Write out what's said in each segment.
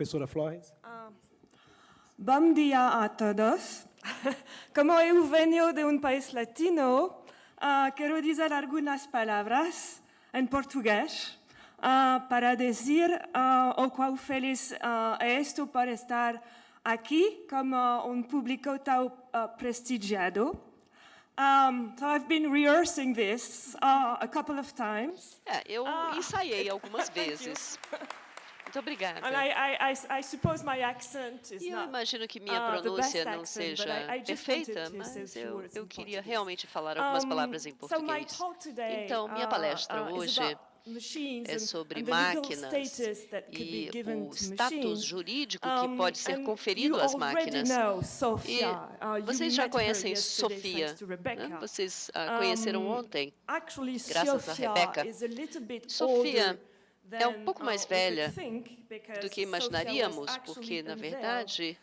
Professora Flores. Bom dia a todos. Como eu venho de país latino, quero dizer algumas palavras em português para dizer o quão feliz estou por estar aqui como público tão prestigiado. So I've been rehearsing this a couple of times. Eu ensaiei algumas vezes. Muito obrigada. And I suppose my accent is E eu not imagino que minha the best pronúncia não accent, seja but I just perfeita, wanted to say mas a few words eu in queria Portuguese. realmente falar algumas palavras em So my português. talk today, Então, minha palestra is hoje about machines é and sobre the legal máquinas status that could be e given o to status machines. jurídico que pode ser And conferido you às already máquinas. know Sophia. E vocês já You met her conhecem yesterday, Sofia, thanks to né? Rebecca. Vocês a conheceram ontem, Actually, graças a Sophia Rebecca. is a little bit Sofia older é um pouco mais we could velha think, because do que Sophia was imaginaríamos, actually porque, na unveiled, verdade,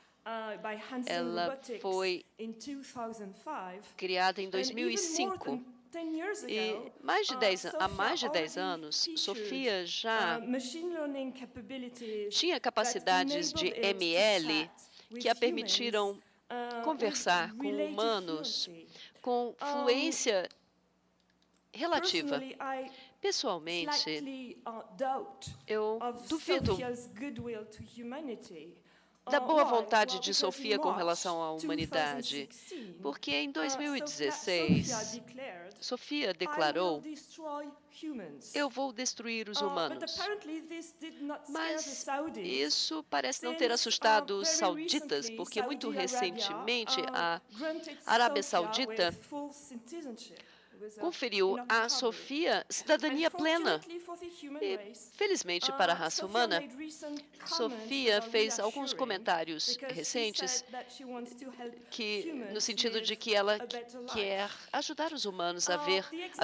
by Hanson ela Robotics foi in 2005. criada em And even more 2005. than 10 years E ago, há mais de 10 Sophia anos, already Sofia featured, já machine learning capabilities tinha capacidades that de enabled it to ML chat with que a permitiram humans, conversar with com relative humanos fluency. com fluência relativa. Personally, I Pessoalmente, slightly doubt eu of duvido Sophia's goodwill to humanity. da boa Why? vontade Well, de because Sofia in com March relação à humanidade, 2016, porque em Sophia 2016, declared, Sofia I will declarou: destroy humans. eu vou destruir os But humanos. apparently this did not scare the Mas Saudis, isso parece não ter since, assustado os very sauditas, recently, porque muito Saudi Arabia, recentemente a granted Arábia Sophia Saudita with full citizenship. It was conferiu enough à recovery. Sofia cidadania plena. Unfortunately for the human E, race, felizmente para a raça Sophia humana, made recent comments Sofia that are fez alguns reassuring, comentários because she recentes said that she wants to help que, no humans sentido de live que ela a better life. quer ajudar os humanos a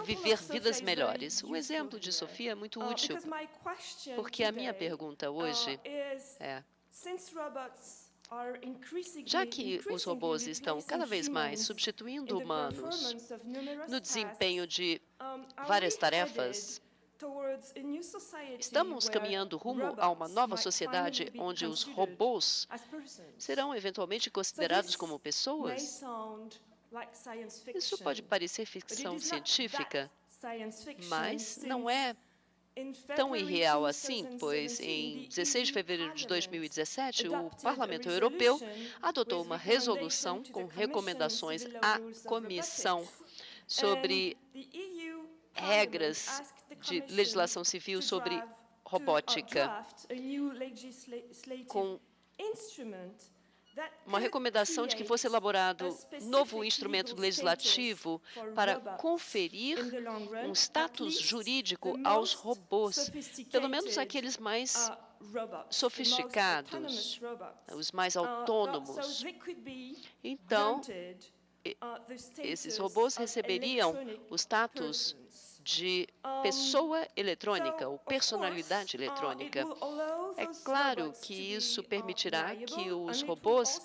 viver vidas melhores. O exemplo de Sofia é muito útil, Because my question porque a minha today, pergunta hoje is, é: since robots are já que os robôs estão cada vez mais substituindo humanos no desempenho de várias tarefas, estamos caminhando rumo a uma nova sociedade onde os robôs serão eventualmente considerados como pessoas? Isso pode parecer ficção científica, mas não é tão irreal assim, pois em 16 de fevereiro de 2017, o Parlamento Europeu adotou uma resolução com recomendações à Comissão sobre regras de legislação civil sobre robótica, com uma recomendação de que fosse elaborado um novo instrumento legislativo para conferir um status jurídico aos robôs, pelo menos aqueles mais sofisticados, os mais autônomos. Então, esses robôs receberiam o status de pessoa eletrônica, ou personalidade eletrônica. É claro que isso permitirá que os robôs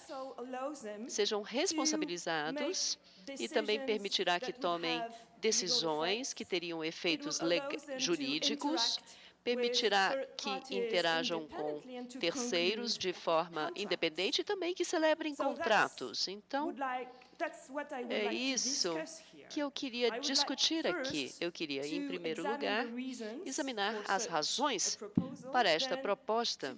sejam responsabilizados e também permitirá que tomem decisões que teriam efeitos jurídicos, permitirá que interajam com terceiros de forma independente e também que celebrem contratos. Então, é isso que eu queria discutir aqui. Eu queria, em primeiro lugar, examinar as razões para esta proposta,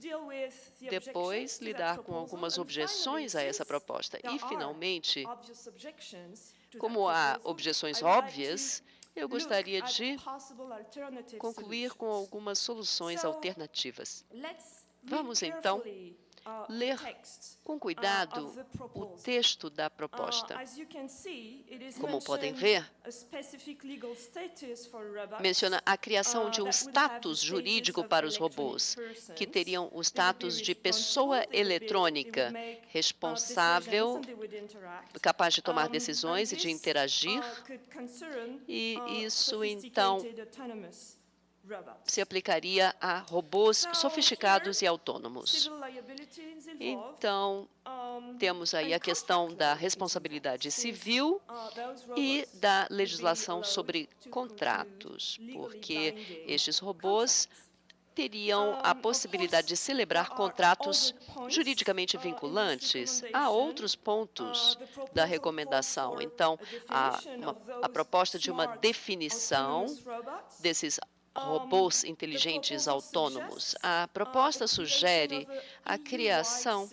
depois lidar com algumas objeções a essa proposta e, finalmente, como há objeções óbvias, eu gostaria de concluir com algumas soluções alternativas. Vamos, então, ler com cuidado o texto da proposta. Como podem ver, menciona a criação de um status jurídico para os robôs, que teriam o status de pessoa eletrônica, responsável, capaz de tomar decisões e de interagir, e isso, então, se aplicaria a robôs sofisticados e autônomos. Então, temos aí a questão da responsabilidade civil e da legislação sobre contratos, porque estes robôs teriam a possibilidade de celebrar contratos juridicamente vinculantes. Há outros pontos da recomendação. Então, a proposta de uma definição desses robôs inteligentes autônomos. A proposta sugere a criação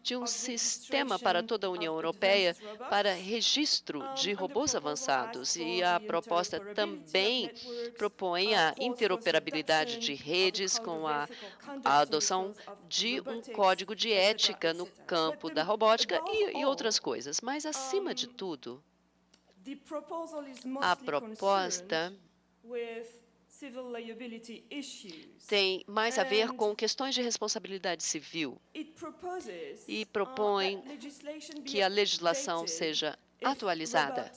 de um sistema para toda a União Europeia para registro de robôs avançados. E a proposta também propõe a interoperabilidade de redes com a adoção de um código de ética no campo da robótica e outras coisas. Mas, acima de tudo, a proposta tem mais a ver com questões de responsabilidade civil e propõe que a legislação seja atualizada.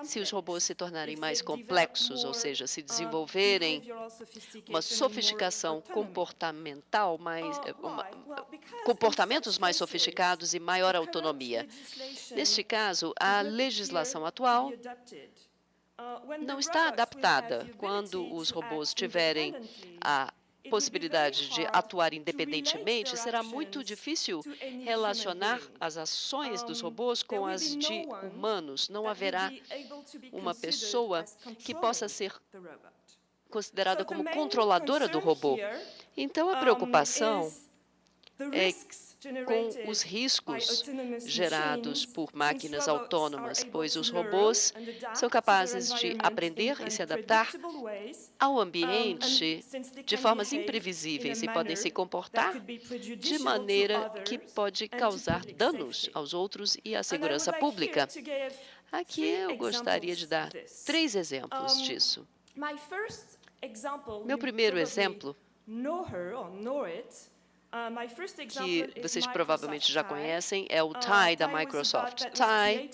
Se os robôs se tornarem mais complexos, ou seja, se desenvolverem uma sofisticação comportamental, comportamentos mais sofisticados e maior autonomia. Neste caso, a legislação atual não está adaptada. Quando os robôs tiverem a possibilidade de atuar independentemente, será muito difícil relacionar as ações dos robôs com as de humanos. Não haverá uma pessoa que possa ser considerada como controladora do robô. Então, a preocupação é com os riscos gerados por máquinas autônomas, pois os robôs são capazes de aprender e se adaptar ao ambiente de formas imprevisíveis e podem se comportar de maneira que pode causar danos aos outros e à segurança pública. Aqui eu gostaria de dar 3 exemplos disso. Meu primeiro exemplo, que vocês provavelmente já conhecem, é o TIE da Microsoft. TIE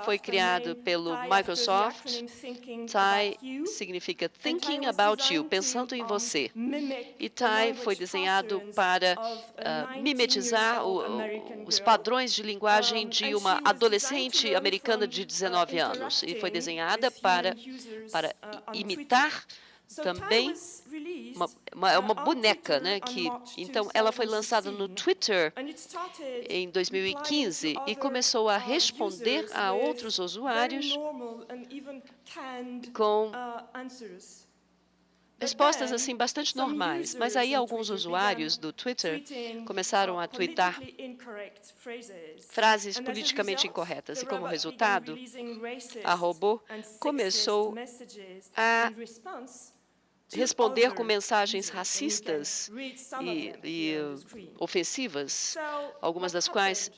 foi criado pelo Microsoft. TIE significa Thinking About You, pensando em você. E TIE foi desenhado para mimetizar os padrões de linguagem de uma adolescente americana de 19 anos. E foi desenhada para imitar também uma boneca, né? Então, ela foi lançada no Twitter em 2015 e começou a responder a outros usuários com respostas assim bastante normais. Mas aí alguns usuários do Twitter começaram a twittar frases politicamente incorretas. E como resultado, a robô começou a responder com mensagens racistas e ofensivas, algumas das quais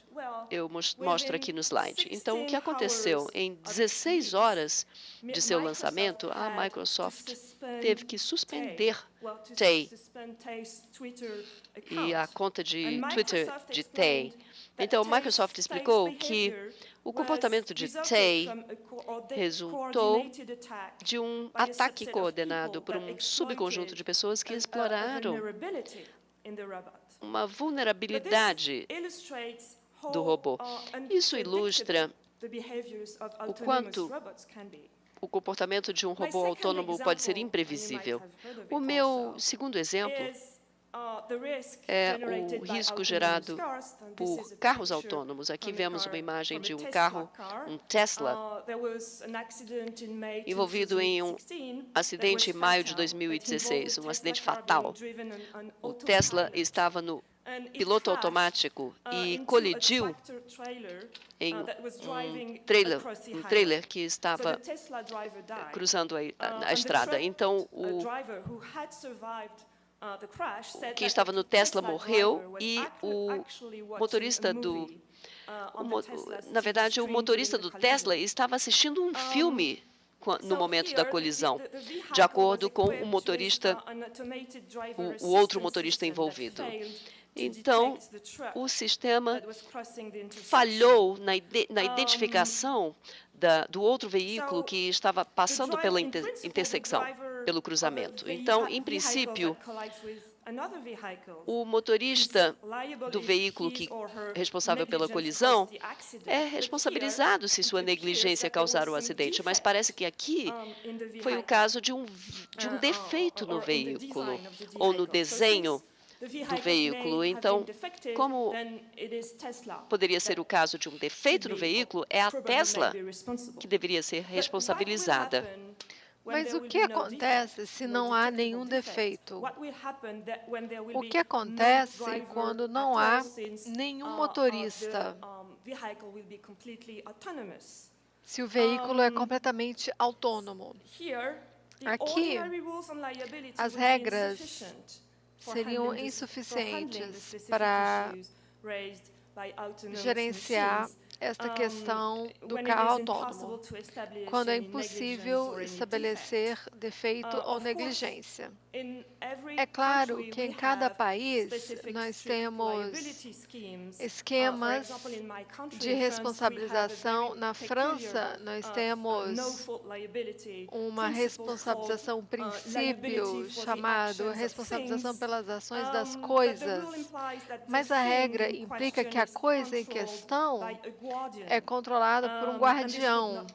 eu mostro aqui no slide. Então, o que aconteceu? Em 16 horas de seu lançamento, a Microsoft teve que suspender TIE e a conta de Twitter de TIE. Então, a Microsoft explicou que o comportamento de TIE resultou de um ataque coordenado por um subconjunto de pessoas que exploraram uma vulnerabilidade do robô. Isso ilustra o quanto o comportamento de um robô autônomo pode ser imprevisível. O meu segundo exemplo é o risco gerado por carros autônomos. Aqui vemos uma imagem de um carro, um Tesla, envolvido em um acidente em maio de 2016, um acidente fatal. O Tesla estava no piloto automático e colidiu em um trailer que estava cruzando a estrada. Então, quem estava no Tesla morreu e o motorista na verdade, o motorista do Tesla estava assistindo um filme no momento da colisão, de acordo com o motorista, o outro motorista envolvido. Então, o sistema falhou na identificação do outro veículo que estava passando pela intersecção, pelo cruzamento. Então, em princípio, o motorista do veículo responsável pela colisão é responsabilizado se sua negligência causar o acidente, mas parece que aqui foi o caso de um defeito no veículo ou no desenho do veículo. Então, como poderia ser o caso de um defeito no veículo, é a Tesla que deveria ser responsabilizada. Mas o que acontece se não há nenhum defeito? O que acontece quando não há nenhum motorista? Se o veículo é completamente autônomo. Aqui, as regras seriam insuficientes para gerenciar esta questão do carro autônomo, quando é impossível estabelecer defeito ou negligência. É claro que em cada país nós temos esquemas de responsabilização. Na França, nós temos uma responsabilização, um princípio chamado responsabilização pelas ações das coisas, mas a regra implica que a coisa em questão é controlada por um guardião.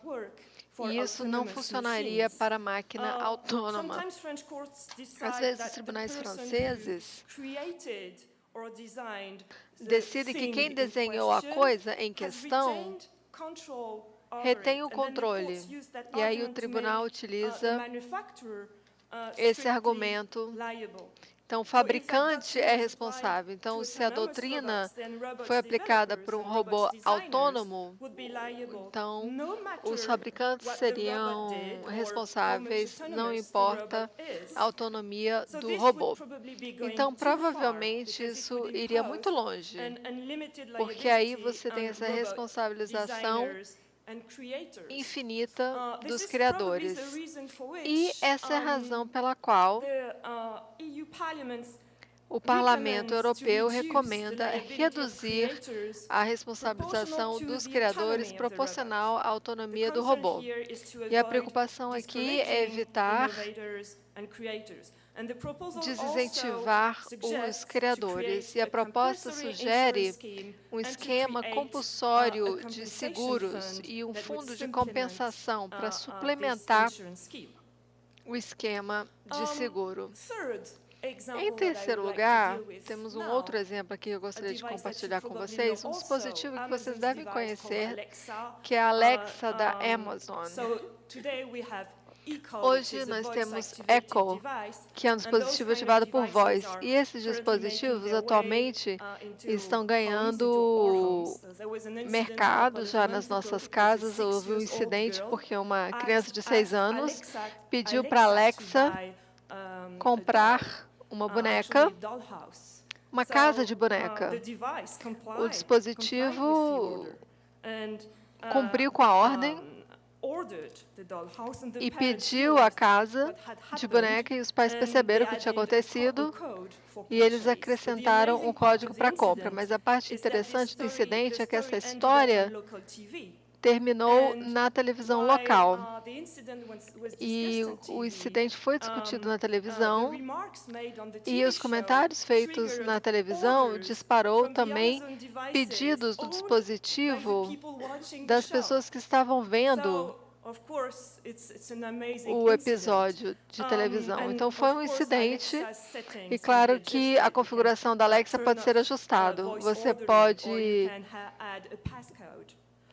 E isso não funcionaria para a máquina autônoma. Às vezes, os tribunais franceses decidem que quem desenhou a coisa em questão retém o controle. E aí o tribunal utiliza esse argumento. Então, o fabricante é responsável. Então, se a doutrina foi aplicada por um robô autônomo, então os fabricantes seriam responsáveis, não importa a autonomia do robô. Então, provavelmente, isso iria muito longe, porque aí você tem essa responsabilização infinita dos criadores. E essa é a razão pela qual o Parlamento Europeu recomenda reduzir a responsabilização dos criadores proporcional à autonomia do robô. E a preocupação aqui é evitar desincentivar os criadores. E a proposta sugere um esquema compulsório de seguros e um fundo de compensação para suplementar o esquema de seguro. Em terceiro lugar, temos um outro exemplo aqui que eu gostaria de compartilhar com vocês, um dispositivo que vocês devem conhecer, que é a Alexa da Amazon. Hoje nós temos Echo, que é um dispositivo ativado por voz. E esses dispositivos atualmente estão ganhando mercado já nas nossas casas. Houve um incidente porque uma criança de 6 anos pediu para a Alexa comprar uma boneca, uma casa de boneca. O dispositivo cumpriu com a ordem e pediu a casa de boneca, e os pais perceberam o que tinha acontecido e eles acrescentaram um código para compra. Mas a parte interessante do incidente é que essa história terminou na televisão local. E o incidente foi discutido na televisão e os comentários feitos na televisão disparou também pedidos do dispositivo das pessoas que estavam vendo o episódio de televisão. Então, foi um incidente e, claro, que a configuração da Alexa pode ser ajustado. Você pode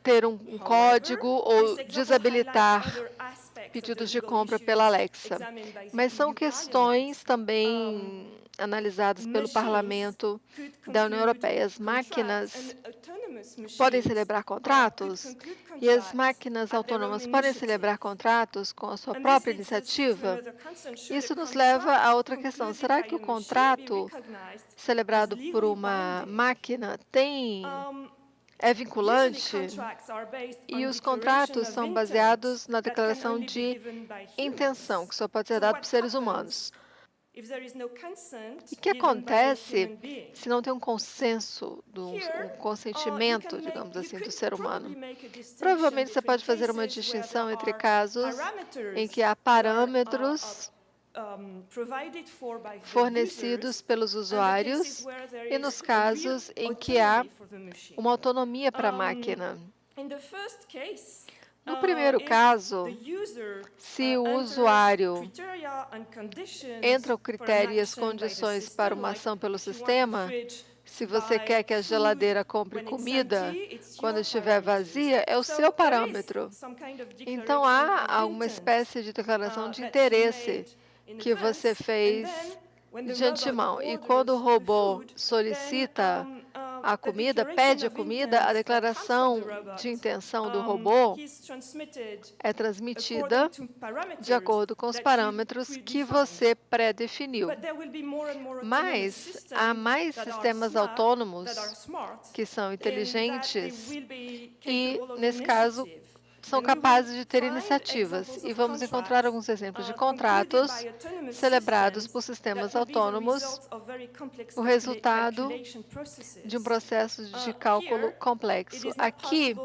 ter um código ou desabilitar pedidos de compra pela Alexa. Mas são questões também analisadas pelo Parlamento da União Europeia. As máquinas podem celebrar contratos e as máquinas autônomas podem celebrar contratos com a sua própria iniciativa. Isso nos leva a outra questão. Será que o contrato celebrado por uma máquina é vinculante? E os contratos são baseados na declaração de intenção, que só pode ser dado por seres humanos. E o que acontece se não tem um consenso, um consentimento, digamos assim, do ser humano? Provavelmente você pode fazer uma distinção entre casos em que há parâmetros fornecidos pelos usuários e nos casos em que há uma autonomia para a máquina. No primeiro caso, se o usuário entra o critério e as condições para uma ação pelo sistema, se você quer que a geladeira compre comida quando estiver vazia, é o seu parâmetro. Então, há uma espécie de declaração de interesse que você fez de antemão. E quando o robô solicita a comida, pede a comida, a declaração de intenção do robô é transmitida de acordo com os parâmetros que você pré-definiu. Mas há mais sistemas autônomos que são inteligentes e, nesse caso, são capazes de ter iniciativas. E vamos encontrar alguns exemplos de contratos celebrados por sistemas autônomos, o resultado de um processo de cálculo complexo. Aqui,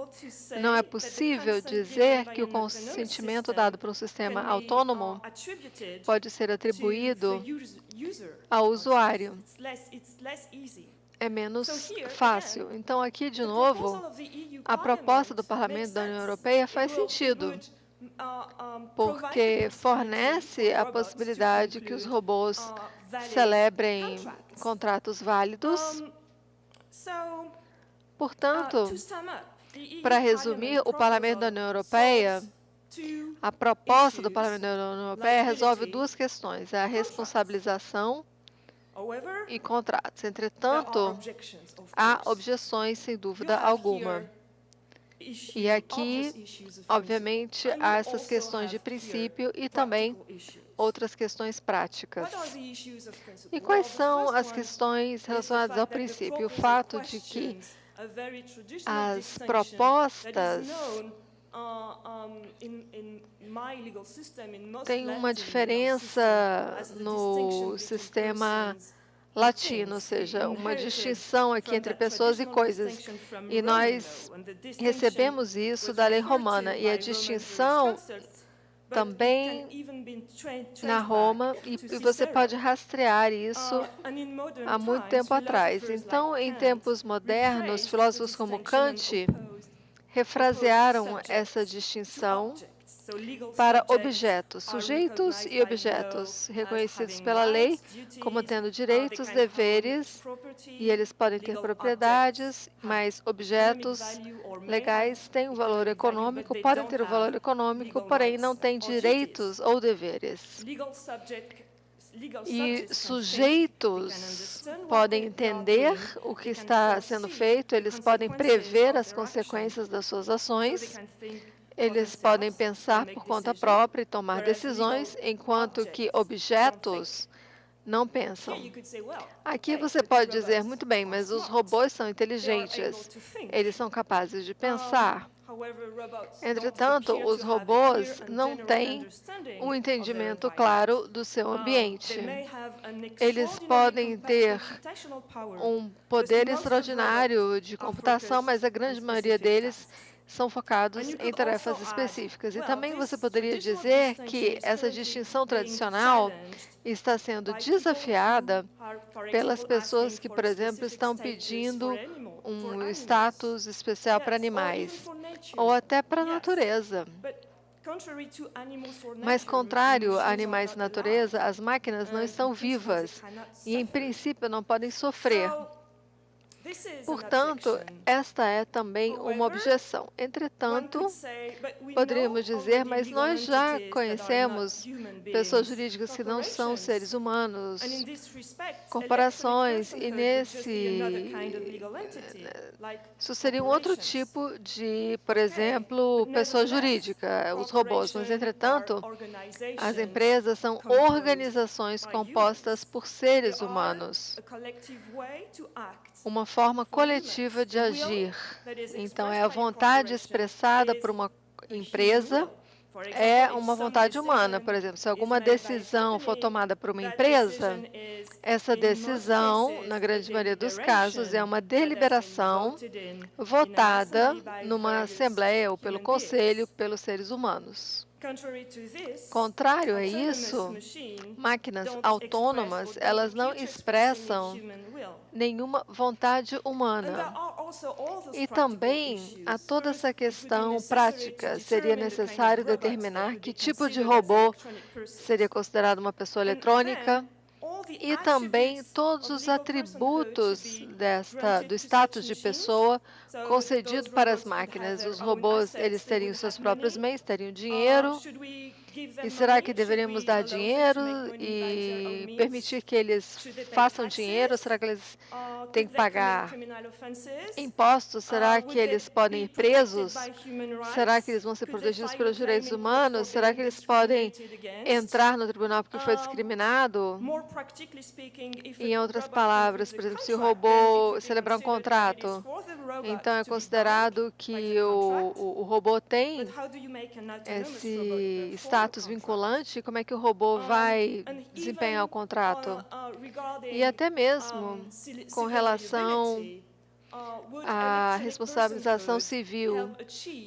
não é possível dizer que o consentimento dado por um sistema autônomo pode ser atribuído ao usuário. É menos fácil. Então, aqui, de novo, a proposta do Parlamento da União Europeia faz sentido, porque fornece a possibilidade que os robôs celebrem contratos válidos. Portanto, para resumir, o Parlamento da União Europeia, a proposta do Parlamento da União Europeia resolve duas questões: a responsabilização e contratos. Entretanto, há objeções, sem dúvida alguma. E aqui, obviamente, há essas questões de princípio e também outras questões práticas. E quais são as questões relacionadas ao princípio? O fato de que as propostas têm uma diferença no sistema latino, ou seja, uma distinção aqui entre pessoas e coisas. E nós recebemos isso da lei romana, e a distinção também na Roma, e você pode rastrear isso há muito tempo atrás. Então, em tempos modernos, filósofos como Kant refrasearam essa distinção para objetos, sujeitos e objetos, reconhecidos pela lei como tendo direitos, deveres, e eles podem ter propriedades, mas objetos legais têm um valor econômico, podem ter um valor econômico, porém não têm direitos ou deveres. E sujeitos podem entender o que está sendo feito, eles podem prever as consequências das suas ações, eles podem pensar por conta própria e tomar decisões, enquanto que objetos não pensam. Aqui você pode dizer, muito bem, mas os robôs são inteligentes, eles são capazes de pensar. Entretanto, os robôs não têm um entendimento claro do seu ambiente. Eles podem ter um poder extraordinário de computação, mas a grande maioria deles são focados em tarefas específicas. E também você poderia dizer que essa distinção tradicional está sendo desafiada pelas pessoas que, por exemplo, estão pedindo um status especial para animais, ou até para a natureza. Mas, contrário a animais e natureza, as máquinas não estão vivas e, em princípio, não podem sofrer. Portanto, esta é também uma objeção. Entretanto, poderíamos dizer, mas nós já conhecemos pessoas jurídicas que não são seres humanos, corporações, e isso seria um outro tipo de, por exemplo, pessoa jurídica, os robôs. Mas, entretanto, as empresas são organizações compostas por seres humanos. Uma forma coletiva de agir. Então, é a vontade expressada por uma empresa, é uma vontade humana. Por exemplo, se alguma decisão for tomada por uma empresa, essa decisão, na grande maioria dos casos, é uma deliberação votada numa assembleia ou pelo conselho pelos seres humanos. Contrário a isso, máquinas autônomas, elas não expressam nenhuma vontade humana. E também, a toda essa questão prática, seria necessário determinar que tipo de robô seria considerado uma pessoa eletrônica, e também todos os atributos do status de pessoa concedido para as máquinas. Os robôs, eles teriam seus próprios meios, teriam dinheiro. E será que deveríamos dar dinheiro e permitir que eles façam dinheiro? Será que eles têm que pagar impostos? Será que eles podem ir presos? Será que eles vão ser protegidos pelos direitos humanos? Será que eles podem entrar no tribunal porque foi discriminado? Em outras palavras, por exemplo, se o robô celebrar um contrato, então é considerado que o robô tem esse status vinculante. Como é que o robô vai desempenhar o contrato? E até mesmo com relação à responsabilização civil.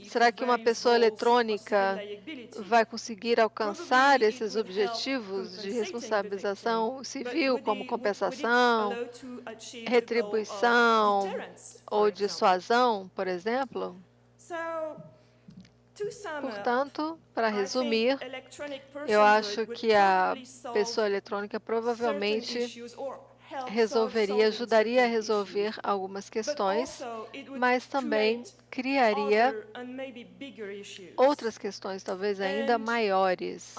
Será que uma pessoa eletrônica vai conseguir alcançar esses objetivos de responsabilização civil, como compensação, retribuição ou dissuasão, por exemplo? Portanto, para resumir, eu acho que a pessoa eletrônica provavelmente ajudaria a resolver algumas questões, mas também criaria outras questões, talvez ainda maiores.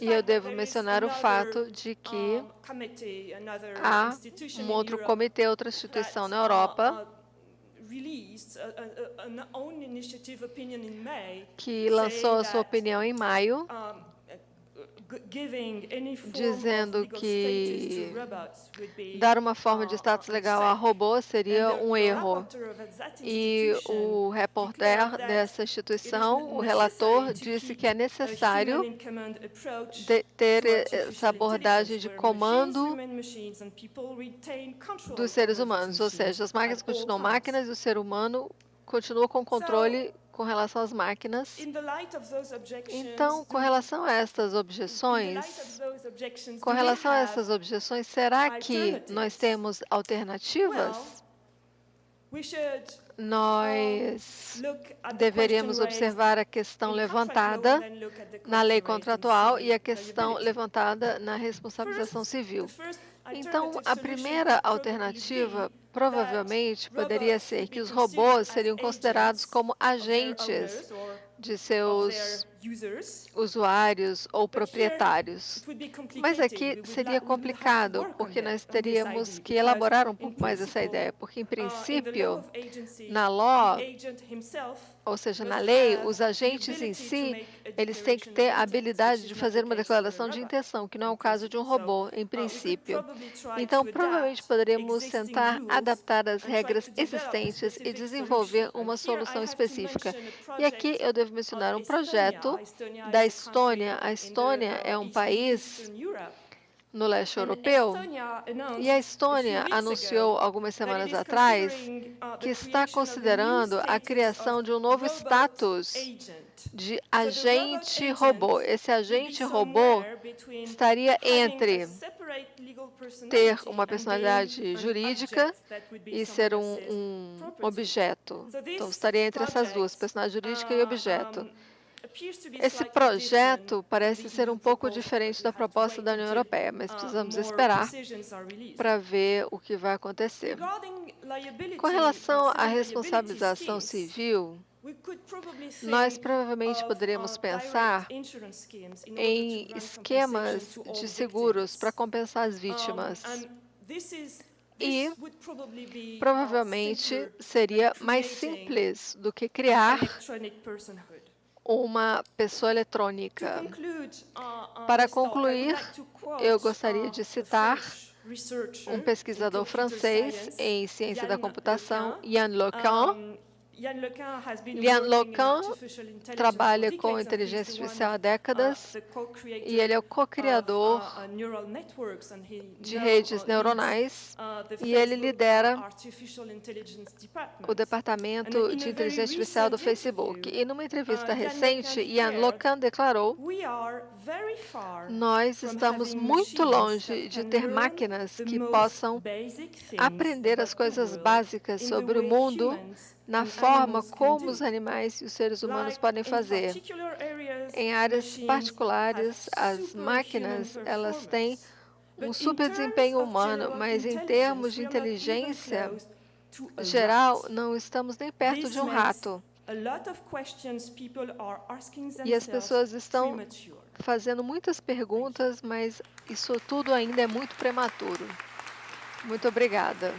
E eu devo mencionar o fato de que há um outro comitê, outra instituição na Europa, que lançou a sua opinião em maio, dizendo que dar uma forma de status legal a robô seria um erro. E o repórter dessa instituição, o relator, disse que é necessário ter essa abordagem de comando dos seres humanos, ou seja, as máquinas continuam máquinas e o ser humano continua com controle com relação às máquinas. Então, com relação a essas objeções, será que nós temos alternativas? Nós deveríamos observar a questão levantada na lei contratual e a questão levantada na responsabilização civil. Então, a primeira alternativa provavelmente poderia ser que os robôs seriam considerados como agentes de seus usuários ou proprietários. Mas aqui seria complicado, porque nós teríamos que elaborar um pouco mais essa ideia, porque, em princípio, na ou seja, na lei, os agentes em si, eles têm que ter a habilidade de fazer uma declaração de intenção, que não é o caso de um robô, em princípio. Então, provavelmente poderíamos tentar adaptar as regras existentes e desenvolver uma solução específica. E aqui eu devo mencionar um projeto da Estônia. A Estônia é um país no leste europeu, e a Estônia anunciou algumas semanas atrás que está considerando a criação de um novo status de agente robô. Esse agente robô estaria entre ter uma personalidade jurídica e ser um objeto. Então, estaria entre essas duas, personalidade jurídica e objeto. Esse projeto parece ser um pouco diferente da proposta da União Europeia, mas precisamos esperar para ver o que vai acontecer. Com relação à responsabilização civil, nós provavelmente poderíamos pensar em esquemas de seguros para compensar as vítimas. E provavelmente seria mais simples do que criar uma pessoa eletrônica. Para concluir, eu gostaria de citar um pesquisador francês em ciência da computação, Yann LeCun, Ian LeCun trabalha com inteligência artificial há décadas e ele é o co-criador de redes neuronais e ele lidera o departamento de inteligência artificial do Facebook. E numa entrevista recente, Ian LeCun declarou: nós estamos muito longe de ter máquinas que possam aprender as coisas básicas sobre o mundo na forma como os animais e os seres humanos podem fazer. Em áreas particulares, as máquinas, elas têm um super desempenho humano, mas em termos de inteligência geral, não estamos nem perto de um rato. E as pessoas estão fazendo muitas perguntas, mas isso tudo ainda é muito prematuro. Muito obrigada.